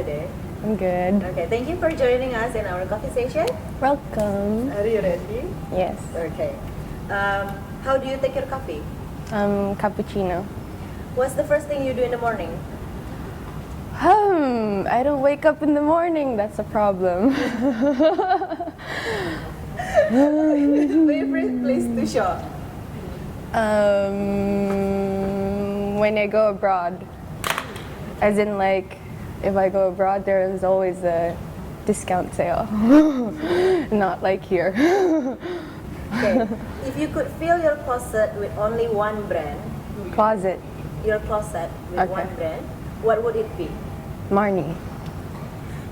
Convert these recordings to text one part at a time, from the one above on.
today? I'm good. Okay, thank you for joining us in our coffee session. Welcome. Are you ready? Yes. Okay. How do you take your coffee? Cappuccino. What's the first thing you do in the morning? I don't wake up in the morning. That's a problem. Favorite place to shop? When I go abroad, as in like, if I go abroad, there is always a discount sale. Not like here. Okay. If you could fill your closet with only one brand, Closet. your closet with Okay. one brand, what would it be? Marnie.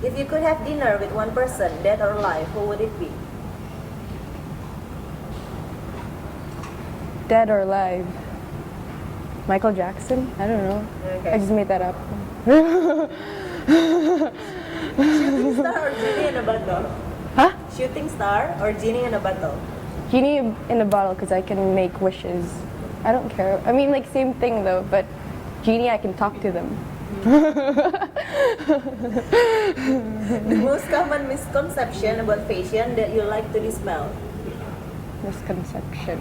If you could have dinner with one person, dead or alive, who would it be? Dead or alive? Michael Jackson? I don't know. Okay. I just made that up. Shooting star or genie in a bottle? Huh? Shooting star or genie in a bottle? Genie in a bottle because I can make wishes. I don't care. I mean, like, same thing though, but genie, I can talk to them. The most common misconception about fashion that you like to dispel? Misconception.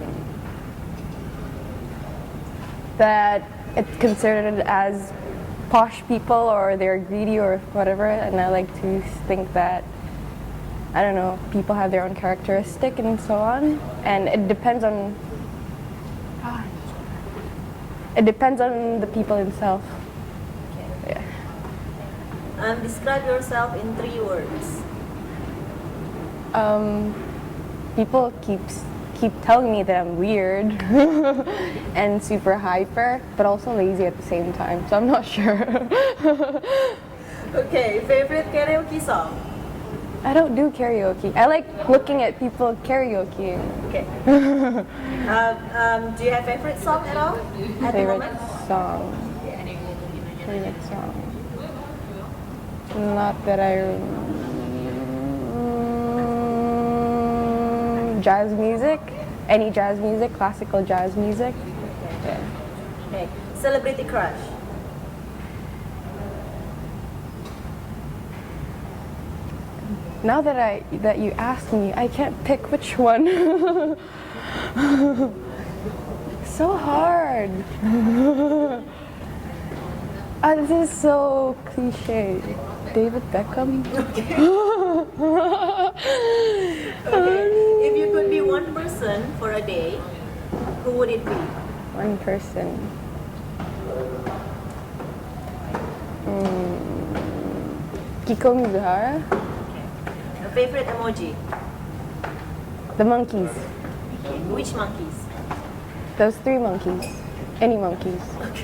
That it's considered as posh people or they're greedy or whatever, and I like to think that, I don't know, people have their own characteristic and so on, and it depends on the people themselves. Yeah. Describe yourself in 3 words. People keep telling me that I'm weird and super hyper, but also lazy at the same time, so I'm not sure. Okay, favorite karaoke song? I don't do karaoke. I like looking at people karaokeing. Okay. Do you have favorite song at all? At the Favorite moment? song. Favorite song. Not that I. Jazz music. Any jazz music. Classical jazz music. Yeah. Okay. Celebrity crush? Now that you ask me, I can't pick which one. So hard. This is so cliche. David Beckham. Okay. Okay. If you could be one person for a day, who would it be? One person. Kiko Mizuhara. A favorite emoji? The monkeys. Which monkeys? Those 3 monkeys. Any monkeys.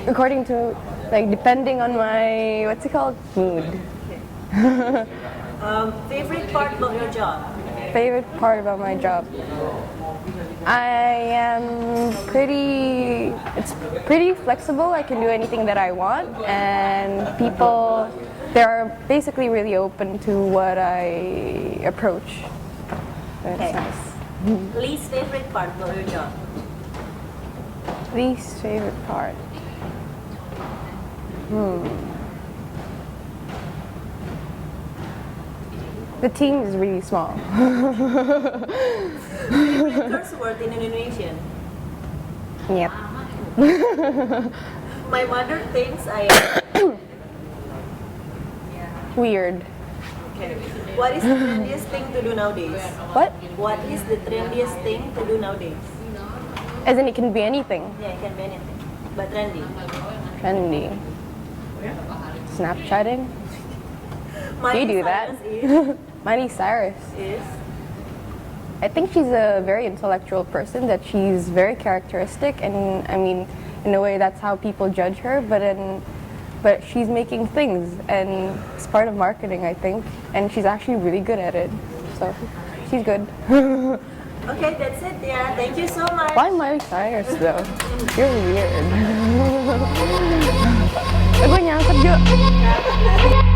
According to, like, depending on my, what's it called? Mood. Favorite part about your job? Favorite part about my job? It's pretty flexible. I can do anything that I want, and people, they're basically really open to what I approach. That's Okay. nice. Least favorite part about your job? Least favorite part? The team is really small. Favorite curse word in Indonesian? Yep. My mother thinks I am. Weird. Okay. What is the trendiest thing to do nowadays? What? What is the trendiest thing to do nowadays? As in, it can be anything. Yeah, it can be anything, but trendy. Trendy. Snapchatting. Miley do that? Cyrus Miley Cyrus. is I think she's a very intellectual person, that she's very characteristic, and I mean, in a way that's how people judge her, but she's making things, and it's part of marketing, I think, and she's actually really good at it, so she's good. okay. That's it. Yeah. Thank you so much. Why Miley Cyrus though? You're weird. Aku nyangkut juga.